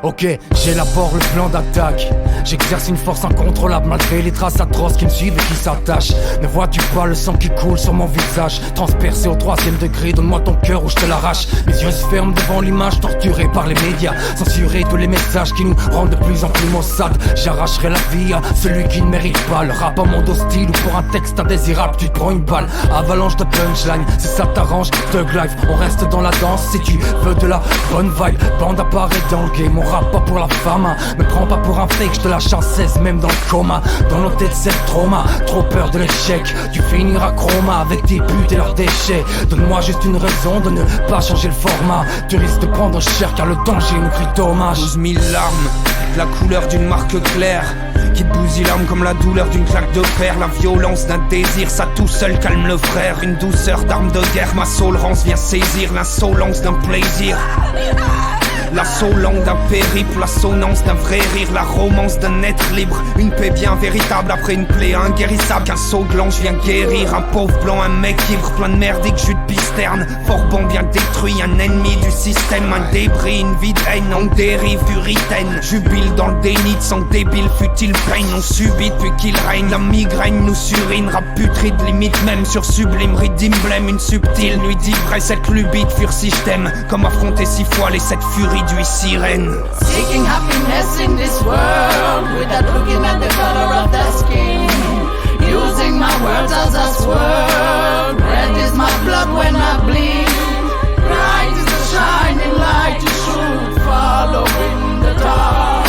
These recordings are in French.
Ok, j'élabore le plan d'attaque. J'exerce une force incontrôlable malgré les traces atroces qui me suivent et qui s'attachent. Ne vois-tu pas le sang qui coule sur mon visage? Transpercé au 3e degré, donne-moi ton cœur ou je te l'arrache. Mes yeux se ferment devant l'image torturée par les médias. Censurer tous les messages qui nous rendent de plus en plus maussades. J'arracherai la vie à celui qui ne mérite pas. Le rap en monde hostile ou pour un texte indésirable, tu te prends une balle. Avalanche de punchline, si ça t'arrange, Thug Life, on reste dans la danse. Si tu veux de la bonne vibe, bande apparaît dans le game. On rappe pas pour la femme, hein. Me prends pas pour un fake, je te lâche en 16 même dans le coma. Dans nos têtes c'est le trauma, trop peur de l'échec. Tu finiras chroma avec tes buts et leurs déchets. Donne-moi juste une raison de ne pas changer le format. Tu risques de prendre cher car le danger nous crie dommage. 12 000 larmes, la couleur d'une marque claire qui te bousille l'âme comme la douleur d'une claque de fer. La violence d'un désir, ça tout seul calme le frère. Une douceur d'arme de guerre, ma soul-rance vient saisir l'insolence d'un plaisir. L'assaut lent d'un périple, l'assonance d'un vrai rire, la romance d'un être libre. Une paix bien véritable après une plaie inguérissable qu'un saut gland vient guérir. Un pauvre blanc, un mec ivre, plein de merdique, jus de bisterne. Fort bon bien détruit, un ennemi du système. Un débris, une vie de haine en dérive uritaine. Jubile dans le déni de sang débile, fut-il peine. On subit depuis qu'il règne, la migraine nous surine. Rap putride, limite même sur sublime, ride blême. Une subtile nuit d'ivresse, cette lubie de fur si je t'aime. Comme affronter 6 fois les 7 furies du sirène. Seeking happiness in this world without looking at the color of their skin. Using my words as a sword. Red is my blood when I bleed. Bright is the shining light you should follow in the dark.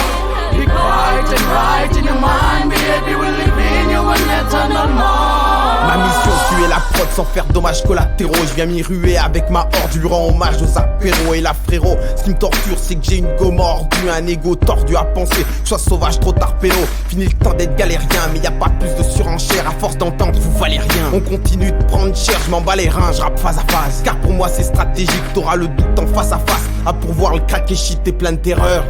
Be quiet and bright in your mind, baby, will live in you and eternal more. Ma mission, tuer la prod sans faire dommages collatéraux. Je viens m'y ruer avec ma horde, lui rends hommage aux apéros. Et là frérot, ce qui me torture c'est que j'ai une go mordue, un ego tordu à penser que je sois sauvage, trop tard pélo. Fini le temps d'être galérien, mais y a pas plus de surenchère. À force d'entendre, vous valez rien. On continue de prendre cher, je m'en bats les reins, je rappe phase à phase. Car pour moi c'est stratégique, t'auras le doute en face à face. À pourvoir le crack et shit, t'es plein de terreur.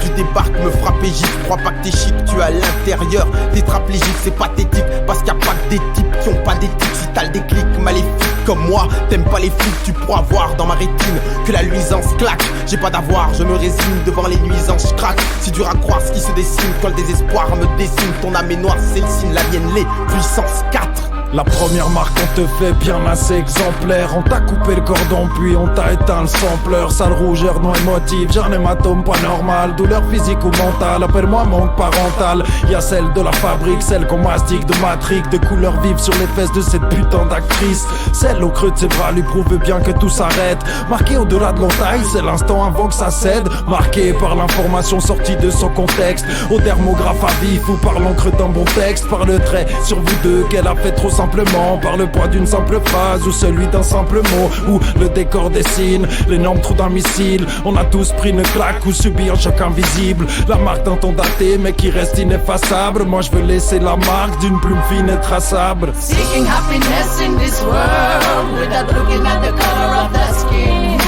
Tu débarques, me frappe et j'y crois pas que t'es chic, tu es à l'intérieur. Tétraplégique, c'est pathétique, parce qu'il y a pas que des types qui ont pas d'éthique. Si t'as le déclic maléfique comme moi, t'aimes pas les flics, tu pourras voir dans ma rétine que la luisance claque. J'ai pas d'avoir, je me résigne devant les nuisances, je craque. Si dur à croire ce qui se dessine quand le désespoir me dessine. Ton âme est noire, c'est le signe, la mienne l'est, puissance 4. La première marque on te fait bien assez exemplaire. On t'a coupé le cordon puis on t'a éteint le sampleur. Sale rougeur non émotive, j'ai un hématome pas normal. Douleur physique ou mentale, appelle-moi manque parental. Y'a celle de la fabrique, celle qu'on mastique de Matrix. De couleurs vives sur les fesses de cette putain d'actrice. Celle au creux de ses bras lui prouve bien que tout s'arrête. Marqué au-delà de l'entaille, c'est l'instant avant que ça cède. Marqué par l'information sortie de son contexte. Au thermographe à vif ou par l'encre d'un bon texte. Par le trait sur vous deux qu'elle a fait trop simplement, par le poids d'une simple phrase ou celui d'un simple mot, où le décor dessine l'énorme trou d'un missile. On a tous pris une claque ou subi un choc invisible. La marque d'un temps daté mais qui reste ineffaçable. Moi je veux laisser la marque d'une plume fine et traçable. Seeking happiness in this world without looking at the color of their skin.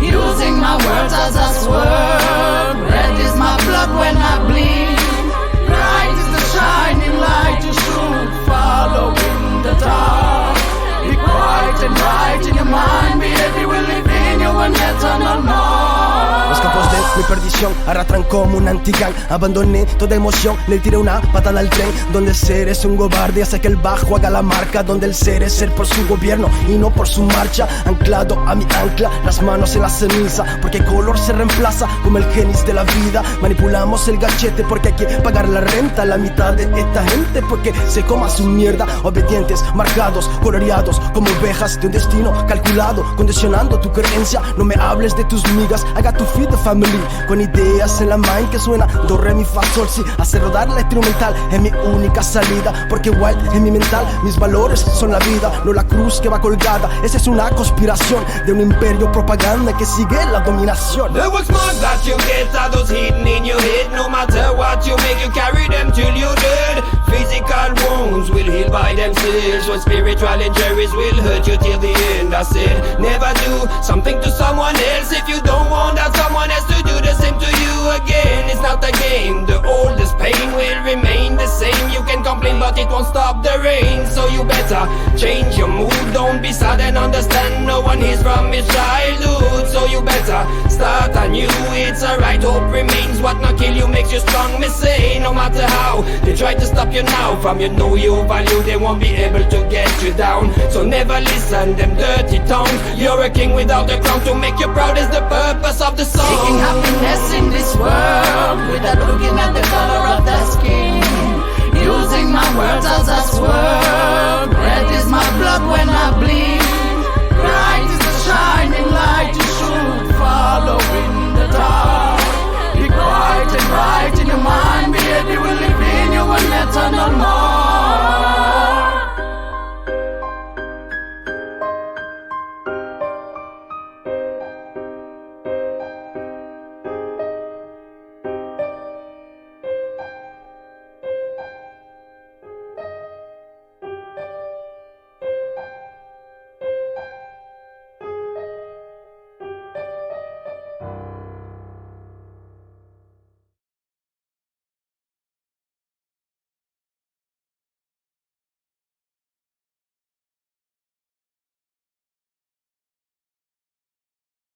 Using my words as a sword. Red is my blood when I bleed. Bright is the shining light you should follow in the dark. Be quiet and bright in your mind, baby, we'll live in you and eternal more. Los campos de mi perdición arrastran como un antigang. Abandoné toda emoción, le tiré una patada al tren. Donde el ser es un cobarde hace que el bajo haga la marca. Donde el ser es ser por su gobierno y no por su marcha. Anclado a mi ancla, las manos en la ceniza. Porque el color se reemplaza como el genis de la vida. Manipulamos el gachete porque hay que pagar la renta. La mitad de esta gente porque se coma su mierda. Obedientes, marcados, coloreados como ovejas de un destino calculado. Condicionando tu creencia, no me hables de tus migas. Haga tu feed de family con ideas en la mind que suena do, re, mi, fa, sol, si. Hacer rodar la instrumental es mi única salida. Porque wild en mi mental, mis valores son la vida, no la cruz que va colgada. Esa es una conspiración de un imperio propaganda que sigue la dominación. The words smart that you get are those hidden in your head. No matter what you make, you carry them till you're dead. Physical wounds will heal by themselves, but spiritual injuries will hurt you till the end. I said, never do something to someone else if you don't want that someone else to do the same to you again. It's not a game, the oldest pain will remain the same. You can complain, but but it won't stop the rain. So you better change your mood, don't be sad and understand no one is from his childhood. So you better start anew, it's alright, hope remains. What not kill you makes you strong, me say. No matter how they try to stop you now from you know your value, they won't be able to get you down. So never listen, them dirty tongues. You're a king without a crown, to make you proud is the purpose of the song. Seeking happiness in this